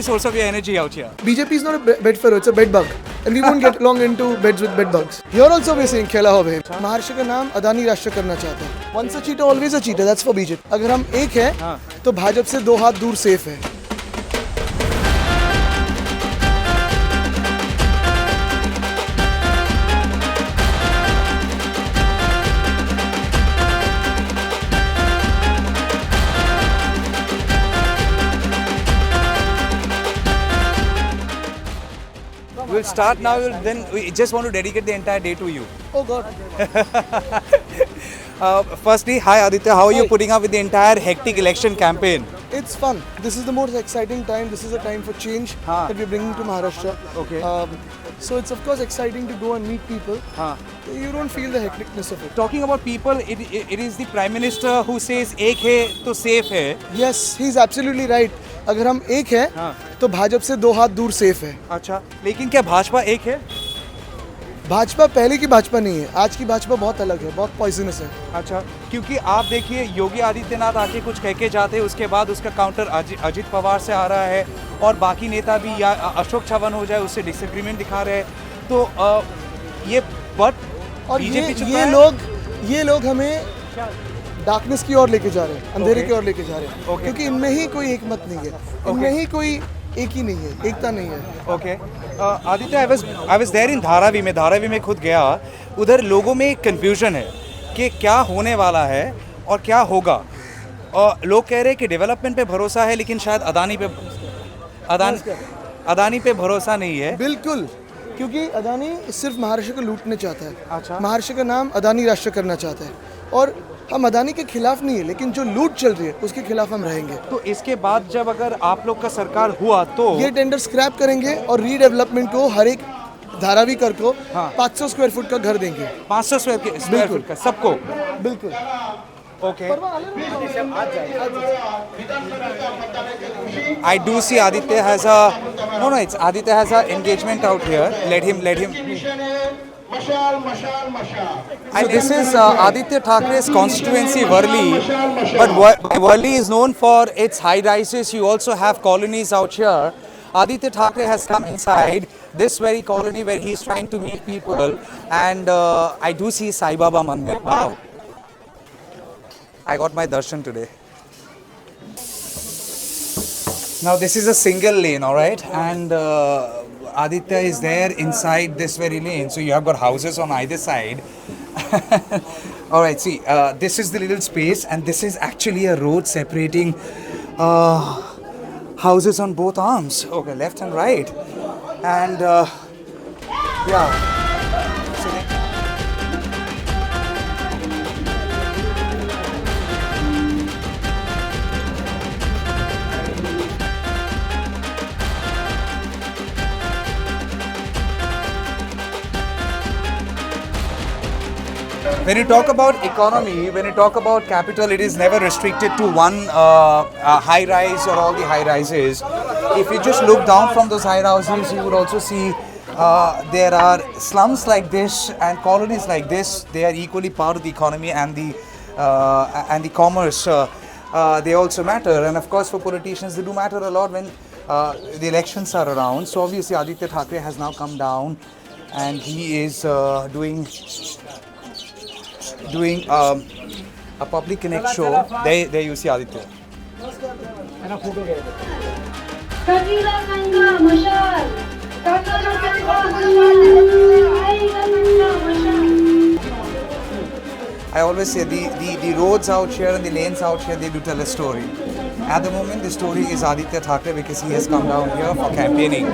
the source of your energy out here? BJP is not a bed fellow, it's a bed bug. And we won't get along into beds with bed bugs. Here also we are saying खेला हो भाई. महाराष्ट्र का नाम अदानी राष्ट्र करना चाहता है. Once a cheater, always a cheater. That's for BJP. अगर हम एक हैं, तो भाजपा से 2 हाथ दूर सेफ है. We'll start now. Then we just want to dedicate the entire day to you. Oh God. Firstly, hi Aditya. How are you Hi. putting up with the entire hectic election campaign? It's fun. This is the most exciting time. This is a time for change that we're bringing to Maharashtra. Okay. So it's of course exciting to go and meet people. You don't feel the hecticness of it. Talking about people, it is the Prime Minister who says एक है तो safe है. Yes, he's absolutely right. अगर हम एक हैं, तो भाजपा से 2 हाथ दूर सेफ है. अच्छा, लेकिन क्या भाजपा एक है? भाजपा पहले की भाजपा नहीं है. आज की भाजपा बहुत अलग है, बहुत पॉइजनस है. अच्छा, क्योंकि आप देखिए योगी आदित्यनाथ आके कुछ कह के जाते हैं, उसके बाद उसका काउंटर अजित पवार से आ रहा है और बाकी नेता भी, या अशोक चव्हाण हो जाए, उससे डिसएग्रीमेंट दिखा रहे हैं. तो ये बट और ये लोग हमें डार्कनेस की ओर लेके जा रहे हैं, अंधेरे की ओर लेके जा रहे हैं. क्योंकि इनमें ही कोई एक मत नहीं है, इनमें ही कोई एक ही नहीं है, एकता नहीं है. Okay Aditya, I was there in Dharavi में खुद गया. उधर लोगों में एक कन्फ्यूजन है कि क्या होने वाला है और क्या होगा. और लोग कह रहे हैं कि डेवलपमेंट पे भरोसा है, लेकिन शायद अदानी पे भरोसा नहीं है. बिल्कुल, क्योंकि अदानी सिर्फ महाराष्ट्र को लूटना चाहता है. अच्छा. महाराष्ट्र का नाम अदानी राष्ट्र करना चाहता है. और हम अदानी के खिलाफ नहीं है, लेकिन जो लूट चल रही है उसके खिलाफ हम रहेंगे. तो इसके बाद जब अगर आप लोग का सरकार हुआ तो ये टेंडर स्क्रैप करेंगे और रीडेवलपमेंट को हर एक धारावी कर को 500 स्क्वायर फुट का घर देंगे. 500 स्क्वायर फुट का सबको. बिल्कुल. Okay. I do see Aditya has a engagement out here. Let him. And this is Aditya Thakere's constituency, Worli. But Worli is known for its high rises. You also have colonies out here. Aditya Thakere has come inside this very colony where he's trying to meet people. And I do see Sai Baba Mandir. Wow. I got my darshan today. Now this is a single lane, all right, and Aditya is there inside this very lane. So you have got houses on either side. All right, see, this is the little space, and this is actually a road separating houses on both arms. Okay, left and right, and yeah. When you talk about economy, when you talk about capital, it is never restricted to one high rise or all the high rises. If you just look down from those high rises, you would also see there are slums like this and colonies like this. They are equally part of the economy and the commerce. They also matter, and of course for politicians they do matter a lot when the elections are around. So obviously Aditya Thakere has now come down and he is doing a public connect show. There you see Aditya. I always say the roads out here and the lanes out here, they do tell a story. At the moment, the story is Aditya Thakere because he has come down here for campaigning.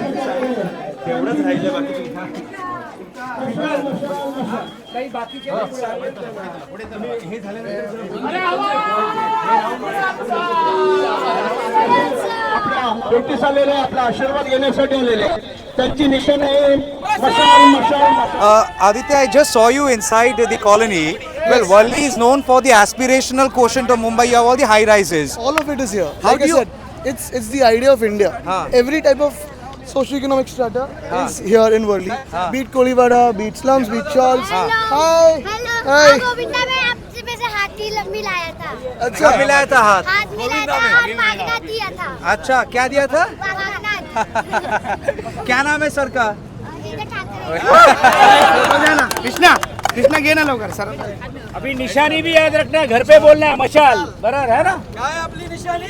Aditya, I just saw you inside the colony. Well, Worli is known for the aspirational quotient of Mumbai. You have all the high rises. All of it is here. How Like do I you- said, it's the idea of India. Every type of socio-economic strata is here in Worli. Be it Kolivada, be it slums, be it Charles. Hi. Hello Hi. Govinda में आपसे में से हाथी मिलाया था. अच्छा. मिलाया था हाथ. हाथ मिलाया था और मांगना दिया था. अच्छा, क्या दिया था? मांगना क्या नाम है सर का? आदित्य ठाकरे कृष्णा घे ना लवकर सर अभी निशानी भी याद रखना है, घर पे बोलना है मशाल बरोबर है ना? काय आपली निशानी?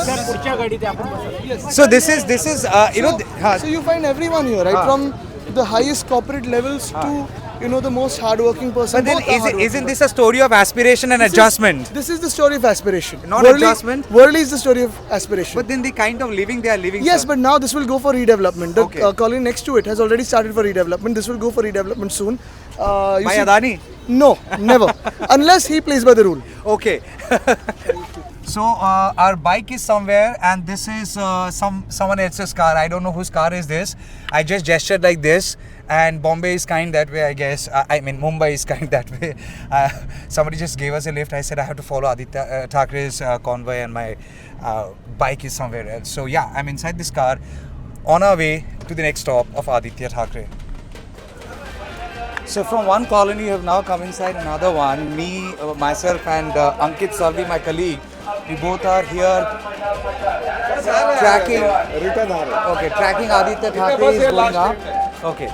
सर पुढच्या गाडीत आहे, आपण बसू. So this is you know So you find everyone here, right? From the highest corporate levels to, you know, the most hardworking person. but then Both are hardworking. isn't this a story of aspiration and adjustment? This is the story of aspiration. Not adjustment? Worldly is the story of aspiration. But then the kind of living they are living. Yes, sir. but now this will go for redevelopment. The Okay. colony next to it has already started for redevelopment. This will go for redevelopment soon. You By see- Adani? No, never. Unless he plays by the rule. Okay. So our bike is somewhere, and this is someone else's car. I don't know whose car is this. I just gestured like this, and Bombay is kind that way, I guess. I mean Mumbai is kind that way. Somebody just gave us a lift. I said I have to follow Aditya Thakre's convoy, and my bike is somewhere else. So yeah, I'm inside this car, on our way to the next stop of Aditya Thakre. So from one colony, we have now come inside another one. Me, myself, and Ankit Salvi, my colleague, we both are here tracking. Okay, tracking Aditya Thakre is going up. Okay.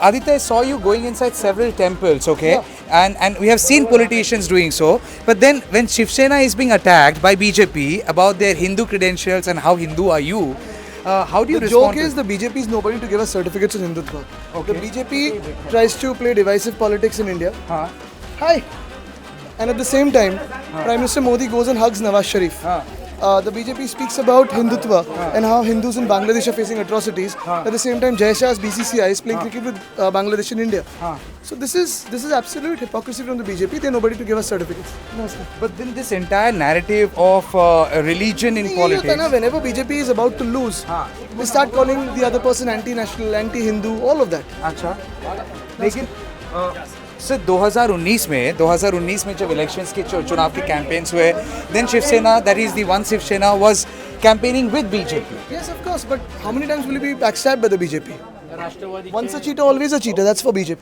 Aditya, I saw you going inside several temples, okay? And we have seen politicians doing so. But then when Shiv Sena is being attacked by BJP about their Hindu credentials and how Hindu are you, how do you The respond? joke is the BJP is nobody to give us certificates in Hindutva. The BJP tries to play divisive politics in India. Huh? Hi. And at the same time, Prime Minister Modi goes and hugs Nawaz Sharif. The BJP speaks about Hindutva and how Hindus in Bangladesh are facing atrocities. At the same time, Jai Shah's BCCI is playing cricket with Bangladesh and India. So this is absolute hypocrisy from the BJP. They're nobody to give us certificates. No, sir. But then this entire narrative of religion in यही होता है politics. ना, whenever BJP is about to lose, they start calling the other person anti-national, anti-Hindu, all of that. अच्छा लेकिन sir 2019 में जब elections के चुनाव के कैंपेन्स हुए, then Shiv Sena, that is the one Shiv Sena was campaigning with BJP. Yes, of course, but how many times will you be backstabbed by the BJP? Once a cheater, always a cheater. That's for BJP.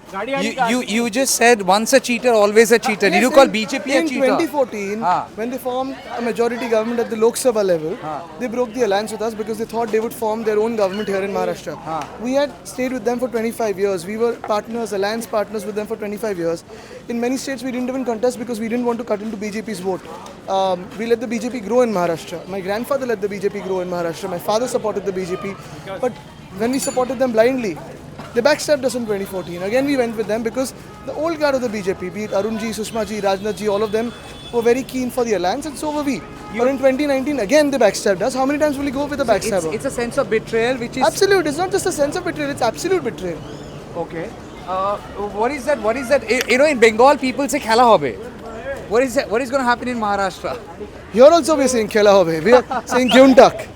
You just said once a cheater, always a cheater. Did you call BJP a in cheater? 2014, when they formed a majority government at the Lok Sabha level, they broke the alliance with us because they thought they would form their own government here in Maharashtra. We had stayed with them for 25 years. We were partners, alliance partners with them for 25 years. In many states, we didn't even contest because we didn't want to cut into BJP's vote. We let the BJP grow in Maharashtra. My grandfather let the BJP grow in Maharashtra. My father supported the BJP. But when we supported them blindly, they backstabbed us in 2014. Again, we went with them because the old guard of the BJP, be it Arunji, Sushmaji, Rajnathji, all of them were very keen for the alliance, and so were we. But in 2019, again, they backstabbed us. How many times will we go with the backstabber? It's a sense of betrayal, which is Absolute. It's not just a sense of betrayal, it's absolute betrayal. okay. What is that? What is that? You know, in Bengal, people say "Khela hobe." What is that? What is going to happen in Maharashtra? Here also we are saying Khela hobe. We are saying Gyuntak.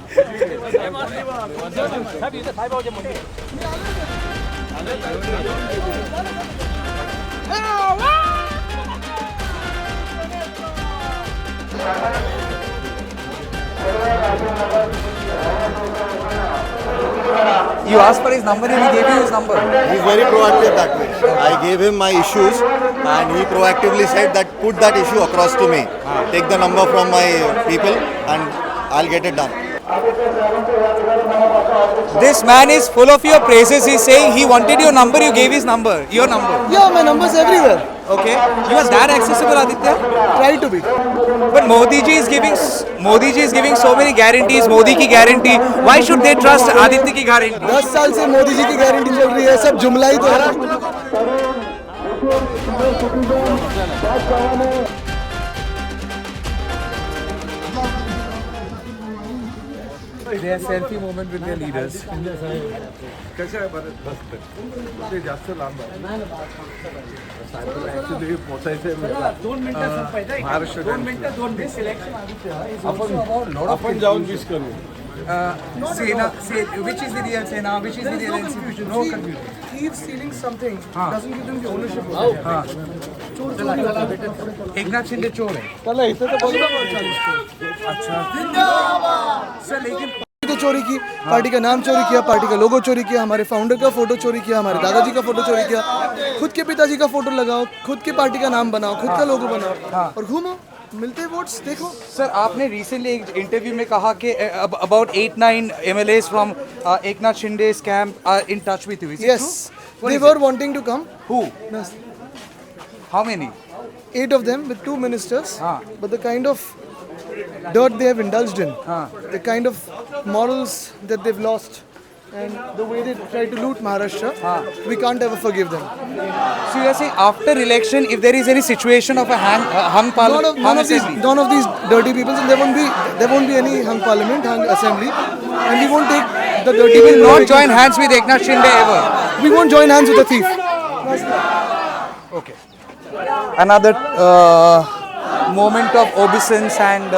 You asked for his number and he gave you his number. He's very proactive that way. I gave him my issues and he proactively said that put that issue across to me. Take the number from my people and I'll get it done. This man is full of your praises. He's saying he wanted your number, you gave his number, your number. Yeah, my number's everywhere. Okay, you are that accessible, Aditya. Try to be. But Modi ji is giving so many guarantees. Modi की guarantee. Why should they trust Aditya की guarantee? 10 साल से मोदी जी की guarantee चल रही है, सब जुमला ही तो है. Their selfie moment with their leaders. कसं आहे बरं बसतं ते जास्त लांब आहे ॲक्च्युली पोचायचं महाराष्ट्र आपण जाऊन विश करू Sena, which is the real Sena? Which is the real institution? No confusion. Thief stealing something doesn't give them the ownership of it. Eknath Shinde चोर है. चला इथे तो बोल सर लेकिन तो चोरी की, पार्टी का नाम चोरी किया, पार्टी का लोगो चोरी किया, हमारे फाउंडर का फोटो चोरी किया, हमारे दादाजी का फोटो चोरी किया, खुद के पिताजी का फोटो लगाओ, खुद की पार्टी का नाम बनाओ, खुद का लोगो बनाओ और घूमो. मिलते वोट्स देखो. सर आपने रिसेंटली एक इंटरव्यू में कहा कि अबाउट 8-9 MLAs फ्रॉम एकनाथ शिंदे's camp are in touch with you. Is it Yes, true? What they is were it? wanting to come. Who? Yes. How many? 8 of them with 2 ministers. Ah. But the kind of dirt they have indulged in, the kind of morals that they've lost, and the way they try to loot Maharashtra, we can't ever forgive them. So you are saying after election, if there is any situation of a hung parliament, None of these dirty people, and there won't be any hung parliament, hung assembly, and we won't take the dirty. you will people not away. join hands with Eknath Shinde ever. We won't join hands with a thief. Okay. Another moment of obeisance and.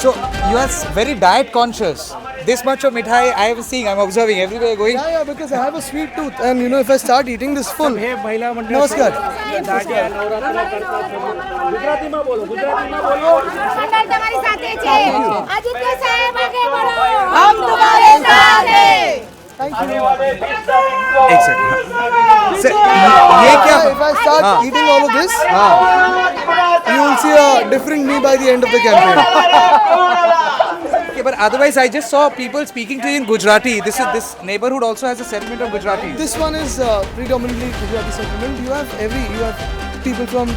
So you are very diet conscious. This much of mithai I am seeing, I am observing everywhere going. Yeah, because I have a sweet tooth, and if I start eating this full. हे महिला मंडळ Namaskar. Dandiya Navratra करतात गुजरातीમાં બોલો गुजरातीમાં બોલો अटल तुम्हारी साथ है आदित्य साहब आगे बढ़ो हम तुम्हारे साथ हैं. एक सेकंड सर ये क्या If I start eating all of this, you will see a different me by the end of the campaign. Okay, but otherwise I just saw people speaking to you in Gujarati. This neighborhood also has a settlement of Gujarati. This one is predominantly Gujarati settlement. You have people from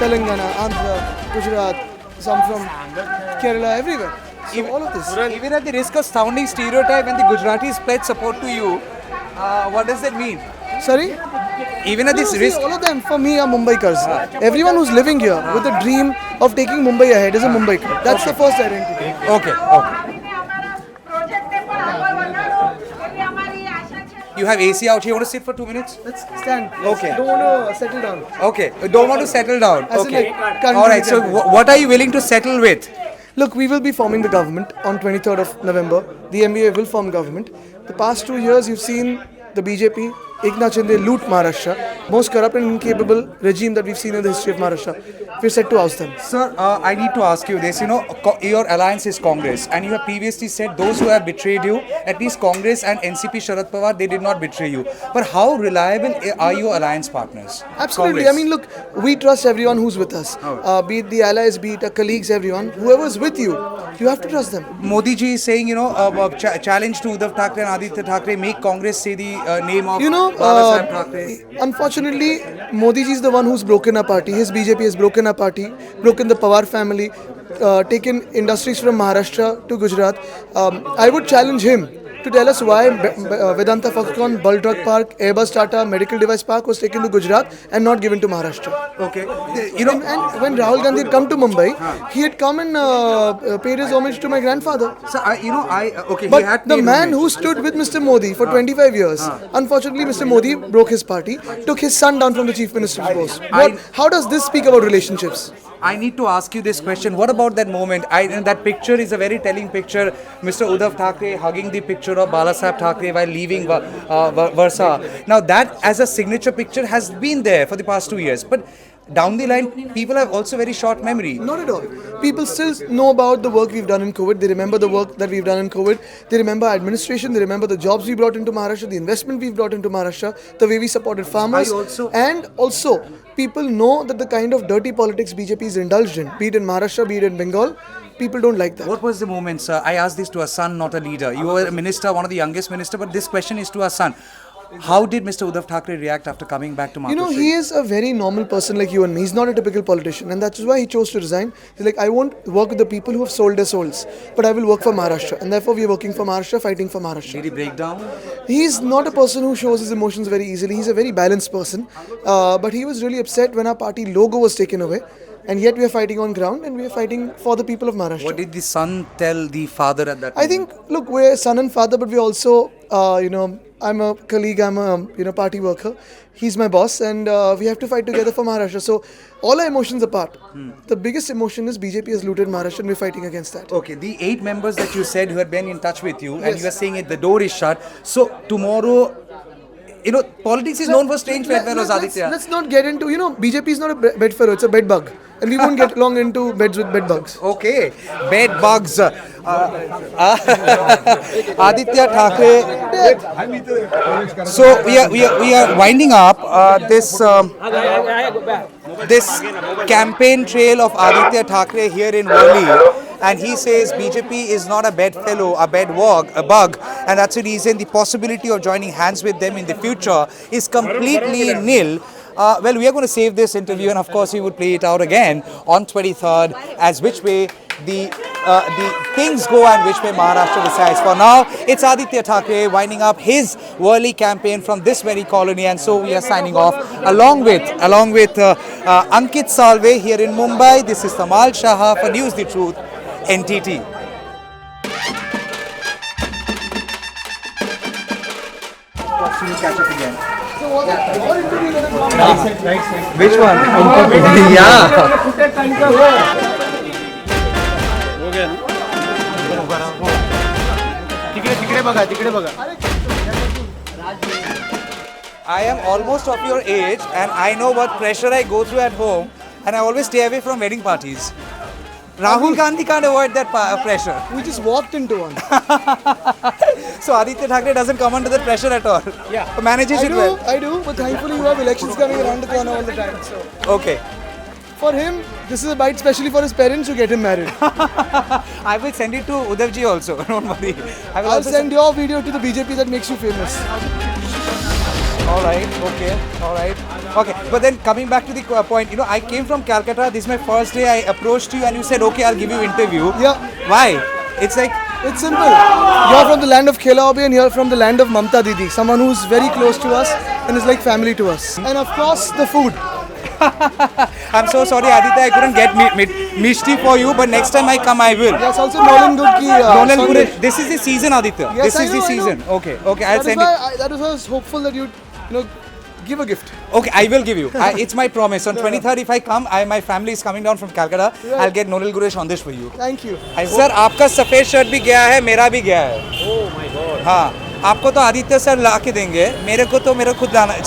Telangana, Andhra, Gujarat, some from Kerala, everywhere. So all of this. Even at the risk of sounding stereotype, when the Gujaratis pledge support to you, what does that mean? Sorry? Even at this See, risk. all of them for me are Mumbaikars. Everyone who's living here with a dream of taking Mumbai ahead is a Mumbaikar. That's the first identity. Okay. You have AC out here. You want to sit for 2 minutes? Let's stand. Okay. Don't want to settle down. Okay. Don't want to settle down. As in, Okay. like, country All right. So campaign. what are you willing to settle with? Look, we will be forming the government on 23rd of November. The MBA will form government. The past 2 years, you've seen the BJP, Eknath Shinde loot Maharashtra. Most corrupt and incapable regime that we've seen in the history of Maharashtra. We're set to oust them. Sir, I need to ask you this. Your alliance is Congress, and you have previously said those who have betrayed you, at least Congress and NCP Sharad Pawar, they did not betray you. But how reliable are your alliance partners? Absolutely. Congress. I mean, look, we trust everyone who's with us. Be it the allies, be it our colleagues, everyone. Whoever's with you, you have to trust them. Modi ji is saying, challenge to Uddhav Thackeray and Aditya Thackeray, make Congress say the name of Bala Saheb Thackeray. Unfortunately, Modi ji is the one who's broken our party. His BJP has broken our party, broken the Pawar family, taken industries from Maharashtra to Gujarat. I would challenge him to tell us why Vedanta Foxconn, Bulldog Park, Airbus Tata Medical Device Park was taken to Gujarat and not given to Maharashtra. Okay. And when Rahul Gandhi had come to Mumbai, he had come and paid his homage to my grandfather. So, okay, he But had the paid man homage. who stood with Mr. Modi for 25 years, unfortunately, Mr. Modi broke his party, took his son down from the chief minister's post. How does this speak about relationships? I need to ask you this question. What about that moment? That picture is a very telling picture. Mr. Uddhav Thackeray hugging the picture of Bala Saheb Thackeray while leaving Varsa. Now that as a signature picture has been there for the past 2 years. But down the line, people have also very short memory. Not at all. People still know about the work we've done in COVID. They remember the work that we've done in COVID. They remember administration. They remember the jobs we brought into Maharashtra, the investment we've brought into Maharashtra, the way we supported farmers. And also, people know that the kind of dirty politics BJP is indulged in, be it in Maharashtra, be it in Bengal, people don't like that. What was the moment, sir? I asked this to a son, not a leader. You were a minister, one of the youngest minister, but this question is to a son. How did Mr. Uddhav Thackeray react after coming back to Maharashtra? He is a very normal person like you and me. He's not a typical politician, and that's why he chose to resign. He's like, I won't work with the people who have sold their souls, but I will work for Maharashtra, and therefore we are working for Maharashtra, fighting for Maharashtra. Did he break down? He's not a person who shows his emotions very easily. He's a very balanced person, but he was really upset when our party logo was taken away. And yet we are fighting on ground, and we are fighting for the people of Maharashtra. What did the son tell the father at that I moment? think, look, we're son and father, but we're also, I'm a colleague, I'm a party worker. He's my boss, and we have to fight together for Maharashtra. So all our emotions apart. The biggest emotion is BJP has looted Maharashtra, and we're fighting against that. Okay, the 8 members that you said who had been in touch with you, and you are saying the door is shut. So tomorrow, you know, politics is known for strange bedfellows, Aditya. Let's not get into, BJP is not a bedfellow, it's a bed bug. And we won't get long into beds with bed bugs. Okay, bed bugs. Aditya Thackeray. So we are winding up this campaign trail of Aditya Thackeray here in Worli. And he says BJP is not a bedfellow, a bug, and that's the reason the possibility of joining hands with them in the future is completely nil. Well, we are going to save this interview, and of course, we would play it out again on 23rd as which way the things go and which way Maharashtra decides. For now, it's Aditya Thackeray winding up his Worli campaign from this very colony, and so we are signing off along with Ankit Salve here in Mumbai. This is Tamal Shah for News the Truth, NTT. We'll catch up again. Which one? Yeah. I am almost of your age and I know what pressure I go through at home, and I always stay away from wedding parties. Rahul Gandhi can't avoid that pressure. We just walked into one. So Aditya Thackeray doesn't come under that pressure at all. Yeah. Manages it well. I do, but thankfully you have elections coming around the corner all the time. So Okay. for him, this is a bite especially for his parents to get him married. I will send it to Udavji also. Don't worry. I will I'll also send your video to the BJP that makes you famous. All right. Okay. All right. Okay. But then coming back to the point, I came from Calcutta. This is my first day. I approached you and you said, okay, I'll give you interview. Yeah. Why? It's like, It's simple. You're from the land of Khela Hobe and you're from the land of Mamta Didi, someone who's very close to us and is like family to us. And of course, the food. I'm so sorry, Aditya, I couldn't get mishti for you, but next time I come, I will. Yes, also Nolan Good ki. Nolan song. Gure, this is the season, Aditya. Yes, This I is know, the I know. season. Okay. I'll send it. That was why I was hopeful that you'd, give a gift. Okay, I will give you. It's my promise. On 23rd, if I come, my family is coming down from Calcutta. Yeah. I'll get Nonal Gure Sandesh for you. Thank you. Sir आपका सफेद shirt भी गया है, मेरा भी गया है. Oh my God. हाँ, आपको तो आदित्य सर ला के देंगे, मेरे को तो मेरा खुद जाना है.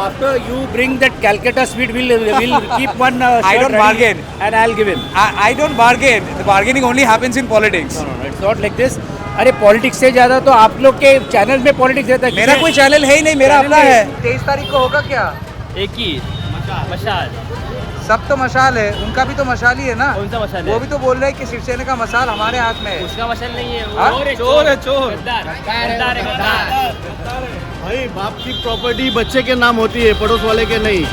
After you bring that Calcutta sweet, we'll keep one I shirt don't ready bargain. and I'll give him. I don't bargain. The bargaining only happens in politics. No, it's not like this. अरे politics से ज्यादा तो आप लोग के channel में politics रहता है. मेरा कोई चैनल है ही नहीं, मेरा चैनल अपना नहीं. है. 23 तारीख को होगा क्या? एक ही मशाल सब तो मशाल है, उनका भी तो मशाल ही है ना. कौन सा मशाल है? वो भी तो बोल रहे हैं कि शिवसेना का मशाल हमारे हाथ में है. उसका मशाल नहीं है हाँ? वो चोर है चोर गद्दार है गद्दार। भाई बाप की प्रॉपर्टी बच्चे के नाम होती है, पड़ोस वाले के नहीं।